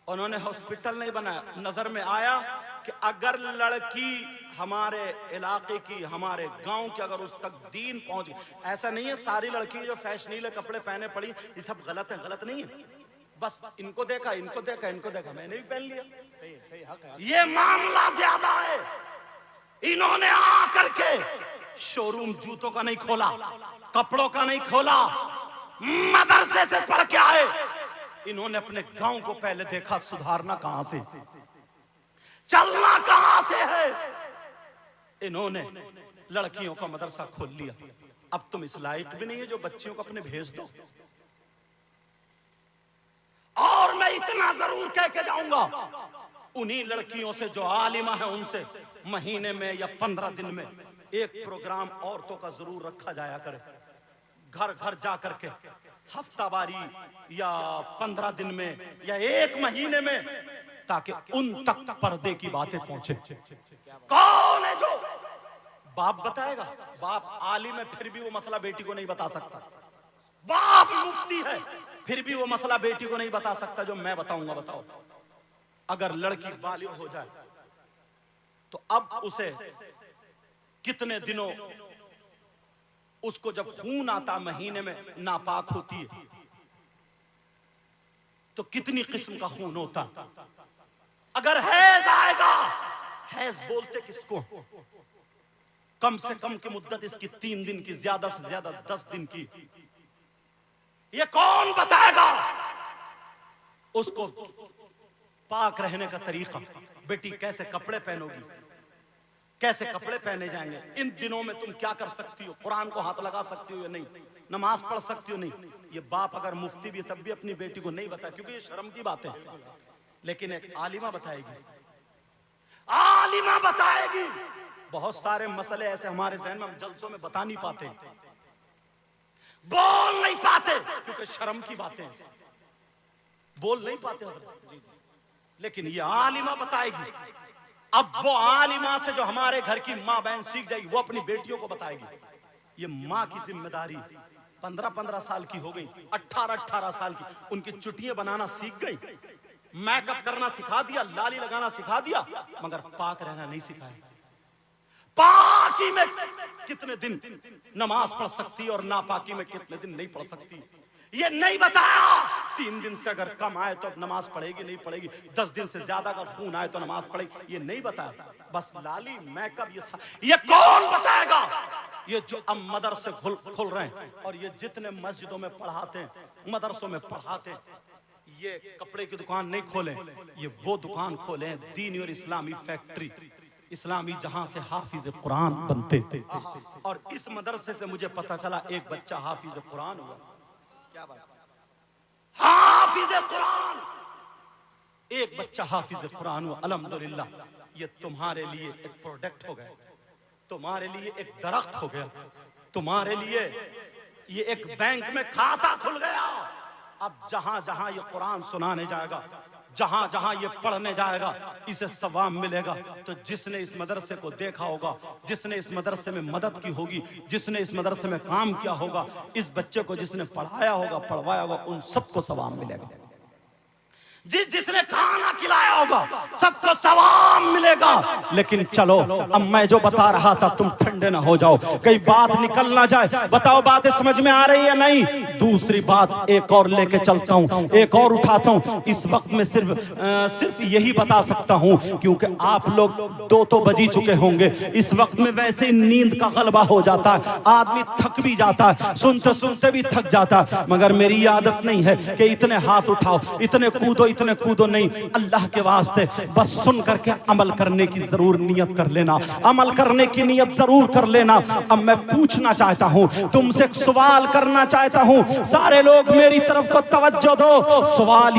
उन्होंने हॉस्पिटल नहीं बनाया, नजर में आया कि अगर लड़की हमारे इलाके की, हमारे गांव की, अगर उस तक दीन पहुंच, ऐसा नहीं है सारी लड़की जो फैशनीले कपड़े पहने पड़ी ये सब गलत है, गलत नहीं है, बस इनको देखा इनको देखा इनको देखा मैंने भी पहन लिया, सही है, सही हक है। ये मामला ज्यादा है। इन्होंने आकर के शोरूम जूतों का नहीं खोला, कपड़ों का नहीं खोला, मदरसे से पढ़ के आए। इन्होंने अपने गांव को पहले देखा, सुधारना कहां से, चलना कहां से है। इन्होंने लड़कियों का मदरसा खोल लिया। अब तुम इस लायक भी नहीं है जो बच्चियों को अपने भेज दो। और मैं इतना जरूर कह के जाऊंगा, उन्हीं लड़कियों से जो आलिमा है उनसे महीने में या 15 दिन में एक प्रोग्राम औरतों का जरूर रखा जाया करे, घर घर जा करके हफ्तावारी या 15 दिन में या एक महीने में, ताकि उन तक पर्दे की बातें पहुंचे। कौन है जो बाप बताएगा? बाप आलिम है फिर भी वो मसला बेटी को नहीं बता सकता, बाप मुफ्ती है फिर भी वो मसला बेटी को नहीं बता सकता जो मैं बताऊंगा। बताओ, अगर लड़की बालिग हो जाए तो अब उसे कितने दिनों, उसको जब खून आता महीने में नापाक होती है तो कितनी किस्म का खून होता। अगर हैज आएगा, हैज बोलते किसको, कम से कम की मुद्दत इसकी 3 दिन की, ज्यादा से ज्यादा 10 दिन की। ये कौन बताएगा उसको पाक रहने का तरीका? बेटी कैसे कपड़े पहनोगी, कैसे कपड़े पहने जाएंगे, इन दिनों में तुम क्या कर सकती हो, कुरान को हाथ लगा सकती हो या नहीं, नमाज पढ़ सकती हो नहीं। ये बाप अगर मुफ्ती भी तब भी अपनी बेटी को नहीं बताया, क्योंकि ये शर्म की बात है। लेकिन एक आलिमा बताएगी, आलिमा बताएगी। बहुत सारे मसले ऐसे हमारे जहन में हम जलसों में बता नहीं पाते, बोल नहीं पाते, क्योंकि शर्म की बातें बोल नहीं पाते, लेकिन ये आलिमा बताएगी। अब वो आलिमा से जो हमारे घर की माँ बहन सीख जाएगी, वो अपनी बेटियों को बताएगी। ये माँ की जिम्मेदारी 15-15 साल की हो गई, 18-18 साल की, उनकी चुटियां बनाना सीख गई, मेकअप करना सिखा दिया, लाली लगाना सिखा दिया, मगर पाक रहना नहीं सिखाया। पाकी में कितने दिन नमाज पढ़ सकती और नापाकी में कितने दिन नहीं पढ़ सकती, ये नहीं बताया 3 दिन से अगर कम आए तो नमाज पढ़ेगी नहीं पढ़ेगी, 10 दिन से ज्यादा अगर खून आए तो नमाज पढ़ेगी, ये नहीं बताया। बस लाली मेकअप ये कौन बताएगा? ये जो अब मदरसे खुल रहे हैं और ये जितने मस्जिदों में पढ़ाते हैं, मदरसों में पढ़ाते हैं, ये कपड़े की दुकान नहीं खोले, ये वो दुकान खोले दीनी और इस्लामी फैक्ट्री, इस्लामी, जहां से हाफिज कुरान बनते थे। और इस मदरसे से मुझे पता चला एक बच्चा हाफिज कुरान हुआ। क्या बात? हाफिज कुरान, एक बच्चा हाफिज कुरान हुआ। अल्हम्दुलिल्लाह, ये तुम्हारे लिए एक प्रोडक्ट हो गया, तुम्हारे लिए एक दरख्त हो गया, तुम्हारे लिए ये एक बैंक में खाता खुल गया। अब जहां जहां ये कुरान सुनाने जाएगा, जहां जहां ये पढ़ने जाएगा, इसे सवाब मिलेगा। तो जिसने इस मदरसे को देखा होगा, जिसने इस मदरसे में मदद की होगी, जिसने इस मदरसे में काम किया होगा, इस बच्चे को जिसने पढ़ाया होगा, पढ़वाया होगा, उन सबको सवाब मिलेगा। जिसने खाना खिलाया होगा सबको सवाब मिलेगा। लेकिन चलो, अब मैं जो बता रहा था तुम ठंडे ना हो जाओ, कई बात निकल ना जाए। बताओ बातें समझ में आ रही है नहीं? दूसरी बात एक और लेके चलता हूँ, एक और उठाता हूँ। इस वक्त में सिर्फ यही बता सकता हूँ, क्योंकि आप लोग 2 तो बज ही चुके होंगे। इस वक्त में वैसे ही नींद का गलबा हो जाता है, आदमी थक भी जाता है, सुनते सुनते भी थक जाता है। मगर मेरी आदत नहीं है कि इतने हाथ उठाओ, इतने कूदो, इतने कूदो नहीं। अल्लाह के वास्ते बस सुन करके अमल करने की जरूर नियत कर लेना, अमल करने की नियत जरूर कर लेना। अब मैं पूछना चाहता हूँ, तुमसे एक सवाल करना चाहता हूँ। सारे लोग मेरी तरफ को तवज्जो दो। सवाल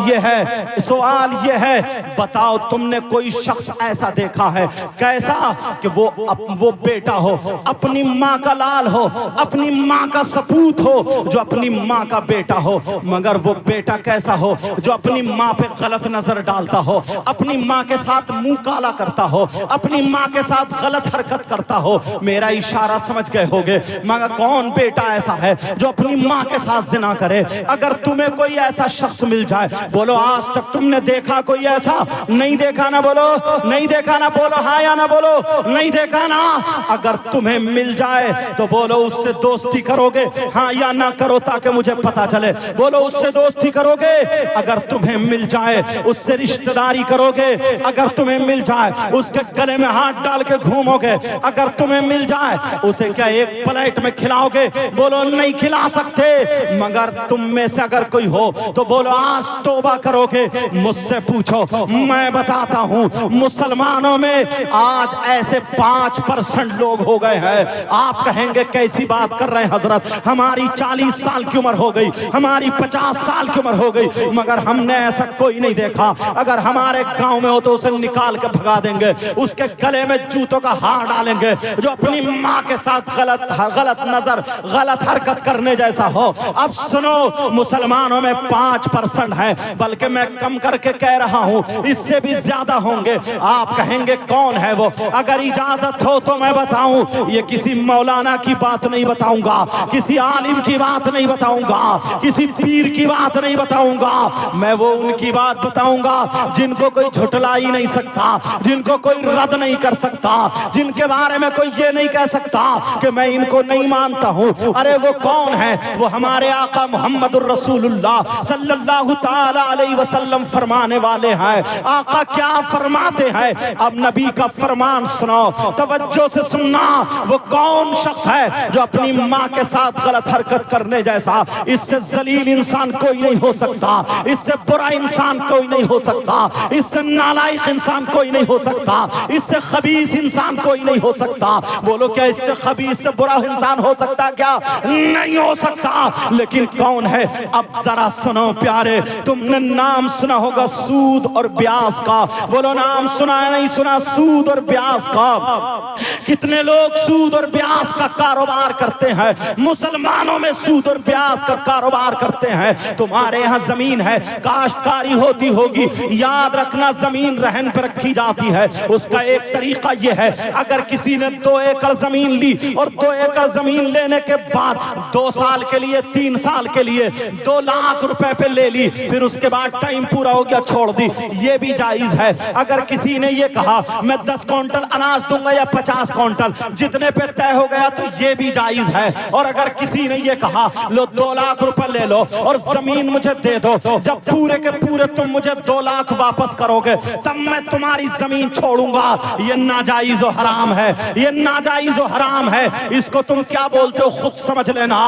ये है, बताओ तुमने कोई शख्स ऐसा देखा है, कैसा कि वो बेटा हो, अपनी माँ का लाल हो, अपनी माँ का सपूत हो, जो अपनी माँ का बेटा हो, मगर वो बेटा कैसा हो, जो अपनी माँ पे गलत नजर डालता हो, अपनी माँ के साथ मुंह काला करता हो, अपनी माँ के साथ गलत हरकत करता हो। मेरा इशारा समझ गए होगे। मगर कौन बेटा ऐसा है जो अपनी माँ के साथ जिना करे? अगर तुम्हें कोई ऐसा शख्स मिल जाए, बोलो आज तक तुमने देखा कोई ऐसा? नहीं देखा ना बोलो, नहीं देखा ना बोलो, हाँ या ना बोलो, नहीं देखा ना। अगर तुम्हें मिल जाए तो बोलो उससे दोस्ती करोगे, हाँ या ना करो, ताकि मुझे पता चले। बोलो उससे दोस्ती करोगे? अगर तुम्हें मिल जाए उससे रिश्तेदारी करोगे? अगर तुम्हें मिल जाए उसके गले में हाथ डाल के घूमोगे? अगर तुम्हें मिल जाए उसे क्या एक प्लेट में खिलाओगे? बोलो नहीं खिला सकते। मगर तुम में से अगर कोई हो तो बोलो आज तौबा करोगे? मुझसे पूछो, मैं बताता हूँ। मुसलमानों में आज ऐसे 5% लोग हो गए हैं। आप कहेंगे कैसी बात कर रहे हैं हजरत, हमारी 40 साल की उम्र हो गई, हमारी 50 साल की उम्र हो गई, मगर हमने ऐसा कोई नहीं देखा। अगर हमारे गांव में हो तो उसे निकाल के भगा देंगे, उसके गले में जूतों का हार डालेंगे, जो अपनी माँ के साथ गलत नजर, गलत हरकत करने जैसा हो। अब सुनो, मुसलमानों में 5% है, बल्कि मैं कम करके कह रहा हूँ इससे भी ज्यादा होंगे। आप कहेंगे कौन है वो? अगर इजाजत हो तो मैं बताऊं। ये किसी मौलाना की बात नहीं बताऊंगा, किसी आलिम की बात नहीं बताऊंगा, किसी पीर की बात नहीं बताऊंगा। मैं वो उनकी बात बताऊंगा जिनको कोई झुठला ही नहीं सकता, जिनको कोई रद्द नहीं कर सकता, जिनके बारे में कोई ये नहीं कह सकता कि मैं इनको नहीं मानता हूँ। अरे वो कौन है? वो हमारे आका मुहम्मदुर रसूलुल्लाह सल्लल्लाहु ताला अलैहि वसल्लम फरमाने वाले हैं। आका क्या फरमाते हैं? अब नबी का फरमान सुनो, तवज्जो से सुनना। वो कौन शख्स है जो अपनी माँ के साथ गलत हरकत करने जैसा, इससे जलील इंसान कोई नहीं हो सकता, इससे बुरा इंसान कोई नहीं हो सकता, इससे नालायक इंसान कोई नहीं हो सकता, इससे खबीस इंसान कोई नहीं हो सकता। बोलो क्या इससे खबीस से बुरा इंसान हो सकता? क्या नहीं हो सकता। लेकिन कौन है? अब जरा सुनो प्यारे, तुमने नाम सुना होगा सूद और ब्याज का। बोलो नाम सुना है नहीं सुना? सूद और ब्याज का। कितने लोग सूद और ब्याज का कारोबार करते हैं? मुसलमानों में सूद और ब्याज का कारोबार करते हैं। तुम्हारे यहाँ जमीन है, काश्तकारी कमाई होती होगी। याद रखना, जमीन रहन पर रखी जाती है। उसका एक तरीका यह है, अगर किसी ने 2 एकड़ जमीन ली और 2 एकड़ जमीन लेने के बाद 2 साल के लिए 3 साल के लिए 2 लाख रुपए पे ले ली, फिर उसके बाद टाइम पूरा हो गया छोड़ दी, ये भी जायज है। अगर किसी ने ये कहा मैं 10 क्विंटल अनाज दूंगा या 50 क्विंटल, जितने पे तय हो गया तो ये भी जायज है। और अगर किसी ने ये कहा लो 2 लाख रुपए ले लो और जमीन मुझे दे दो, जब पूरे के पूरे तुम मुझे 2 लाख वापस करोगे तब मैं तुम्हारी जमीन छोड़ूंगा, ये नाजायज और हराम है, ये नाजायज और हराम है। इसको तुम क्या बोलते हो खुद समझ लेना।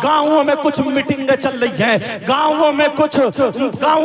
गांवों में कुछ मीटिंगें चल रही हैं, गांवों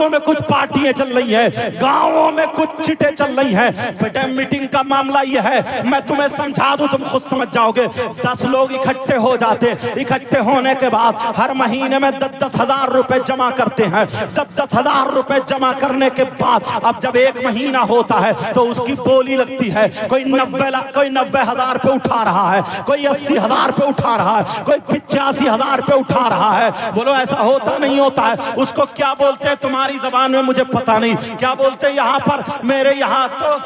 में कुछ पार्टियां चल रही हैं, गांवों में कुछ चिटे चल रही हैं। बेटे मीटिंग का मामला ये है, मैं तुम्हें समझा दूं, तुम खुद समझ जाओगे। 10 लोग इकट्ठे हो जाते, इकट्ठे होने के बाद हर महीने में 10-10 हजार रुपए जमा करते हैं। 10-10 हजार रुपए जमा करने के बाद अब जब 1 महीना होता है तो उसकी बोली लगती है। कोई 90 हजार पे उठा रहा है, कोई 80 हजार पे उठा रहा है, कोई 85 हजार पे उठा रहा है। बोलो ऐसा होता नहीं होता है? उसको क्या बोलते हैं तुम्हारी जबान में मुझे पता नहीं, क्या बोलते हैं यहाँ पर? मेरे यहाँ तो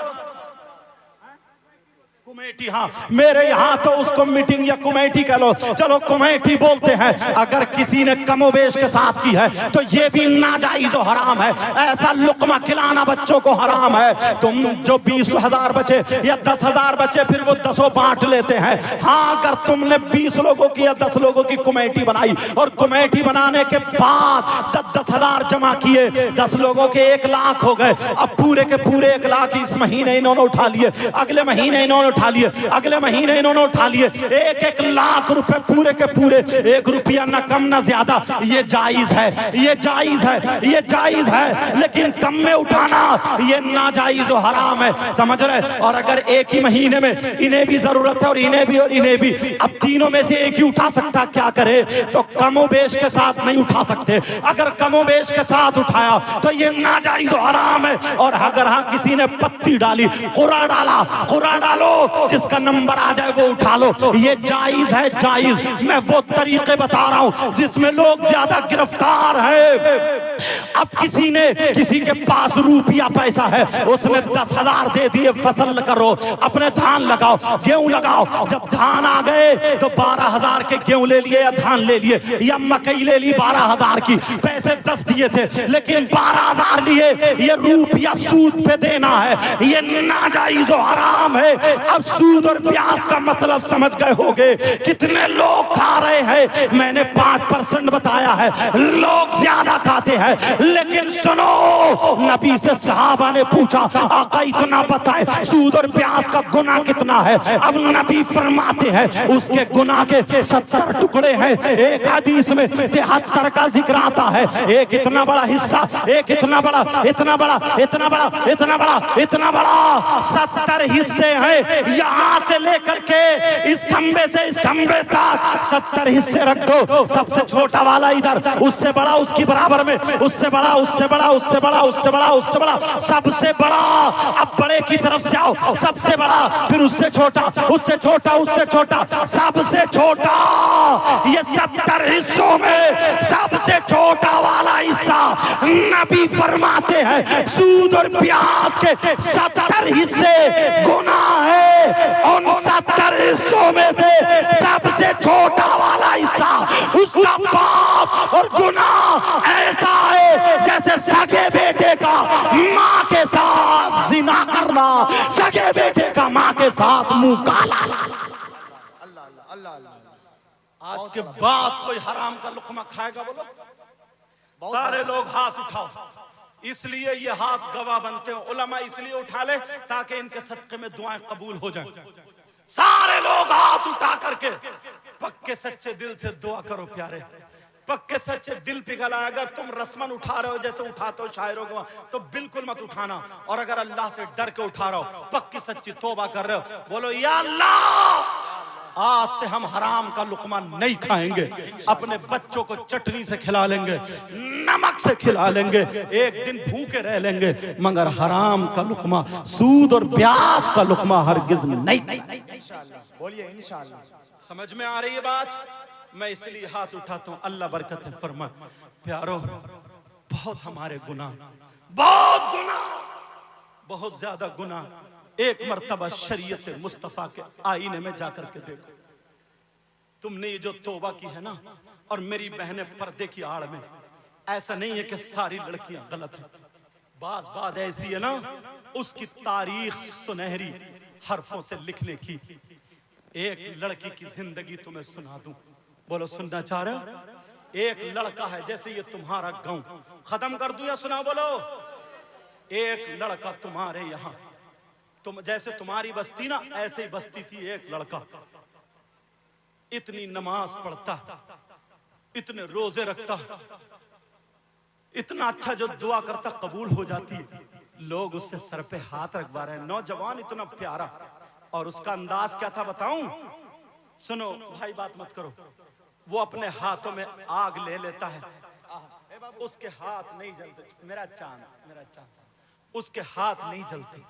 कमेटी, हाँ मेरे यहाँ तो उसको मीटिंग या कमेटी कह लो, चलो कमेटी बोलते हैं। अगर किसी ने कमोबेश के साथ की है तो ये भी नाजायज और हराम है। ऐसा लुकमा खिलाना बच्चों को हराम है। तुम जो 20 हजार बचे या 10 हजार बचे फिर वो 10 बांट लेते हैं। हाँ अगर तुमने 20 लोगों की या 10 लोगों की कमेटी बनाई और कमेटी बनाने के बाद 10-10 हजार जमा किए, 10 लोगों के 1 लाख हो गए। अब पूरे के पूरे 1 लाख इस महीने इन्होंने उठा लिए, अगले महीने इन्होंने उठा लिए, अगले महीने इन्होंने उठा लिए। 1-1 लाख रुपए पूरे के पूरे, 1 रुपया न कम न ज्यादा। ये जायज है, ये जायज है, ये जायज है, लेकिन कम में उठाना ये नाजायज और हराम है, समझ रहे? और अगर एक ही महीने में इन्हें भी जरूरत है और इन्हें भी और इन्हें भी, अब तीनों में से एक ही उठा सकता, क्या करे? तो कमोबेश के साथ नहीं उठा सकते। अगर कमोबेश के साथ उठाया तो ये नाजायज और हराम है। और अगर हाँ किसी ने पत्ती डाली, कुरा डाला, कुरा डालो, जिसका नंबर आ जाए वो उठा लो, ये जायज है, जायज। मैं वो तरीके बता रहा हूं जिसमें लोग ज्यादा गिरफ्तार हैं। अब किसी ने, किसी के पास रुपया पैसा है, उसने 10 हजार दे दिए, फसल करो, अपने धान लगाओ, गेहूं लगाओ। जब धान आ गए तो 12 हजार के गेहूं ले लिए या धान ले लिए या मकई ले ली 12 हजार की, पैसे 10 दिए थे लेकिन 12 हजार लिए। ये रुपया सूद पे देना है, ये नाजायज और हराम है। अब सूद और ब्याज का मतलब समझ गए होगे। कितने लोग खा रहे हैं? मैंने 5% बताया है, लोग ज्यादा खाते हैं। लेकिन सुनो, नबी से सहाबा ने पूछा आका इतना बताए सूद और ब्याज का गुनाह कितना है? अब नबी फरमाते हैं उसके गुनाह के 70 टुकड़े हैं। एक हदीस में 73 का जिक्र आता है। एक इतना बड़ा हिस्सा, एक इतना बड़ा, इतना बड़ा, इतना बड़ा, इतना बड़ा, इतना बड़ा, 70 हिस्से हैं। यहाँ से लेकर के इस खंबे से इस खंबे तक 70 हिस्से रख दो। सबसे छोटा वाला इधर, उससे बड़ा उसकी बराबर में, उससे बड़ा, उससे बड़ा, उससे बड़ा, उससे बड़ा, उससे बड़ा, सबसे बड़ा। अब बड़े की तरफ से आओ, सबसे बड़ा, फिर उससे छोटा, उससे छोटा, उससे छोटा, सबसे छोटा। ये 70 हिस्सों में सबसे छोटा वाला हिस्सा नबी फरमाते हैं सूद और ब्याज के 70 हिस्से गुनाह है। उन 70 हिस्सों में से सबसे छोटा वाला हिस्सा उसका पाप और गुनाह ऐसा है जैसे सगे बेटे का माँ के साथ जिना करना, सगे बेटे का माँ के साथ मुंह काला। आज के बाद कोई हराम का लुकमा खाएगा? बोलो सारे लोग हाथ उठाओ। इसलिए ये हाथ गवाह बनते हैं, उलमा इसलिए उठा ले ताकि इनके सदक़े में दुआएं कबूल हो जाएं। सारे लोग हाथ उठा करके पक्के सच्चे दिल से दुआ करो प्यारे, पक्के सच्चे दिल पिघला। अगर तुम रस्मन उठा रहे हो जैसे उठाते हो शायरों को, तो बिल्कुल मत उठाना। और अगर अल्लाह से डर के उठा रहे हो, पक्की सच्ची तौबा कर रहे हो, बोलो या अल्लाह आज से हम हराम का लुकमा नहीं खाएंगे, अपने बच्चों को चटनी से खिला लेंगे, नमक से खिला लेंगे, एक दिन भूखे रह लेंगे, मगर हराम का लुकमा, सूद और ब्याज का लुकमा हरगिज नहीं। बोलिए इंशाअल्लाह। समझ में आ रही है बात? मैं इसलिए हाथ उठाता हूँ, अल्लाह बरकत फरमाए। प्यारो, बहुत हमारे गुनाह, बहुत गुनाह, बहुत ज्यादा गुनाह। एक मर्तबा शरीयत मुस्तफा के आईने में जाकर के देखो। तुमने ये जो तौबा की है ना, और मेरी बहनें पर्दे की आड़ में, ऐसा नहीं है कि सारी लड़कियां गलत हैं। बात बात ऐसी है ना, उसकी तारीख सुनहरी हरफों से लिखने की। एक लड़की की जिंदगी तुम्हें सुना दूं, बोलो सुनना चाह रहे हो? एक लड़का है, जैसे ये तुम्हारा गांव, खत्म कर दूं या सुना? बोलो। एक लड़का तुम्हारे यहाँ, तुम जैसे तुम्हारी बस्ती ना, ऐसे ही बस्ती थी। एक लड़का इतनी नमाज पढ़ता, इतने रोजे रखता, इतना अच्छा जो दुआ करता कबूल हो जाती है। लोग उससे सर पे हाथ रखवा रहे हैं। नौजवान इतना प्यारा, और उसका अंदाज क्या था बताऊं? सुनो भाई, बात मत करो। वो अपने हाथों में आग ले लेता है, उसके हाथ नहीं जलते। मेरा चांद, मेरा चांद, उसके हाथ नहीं जलते।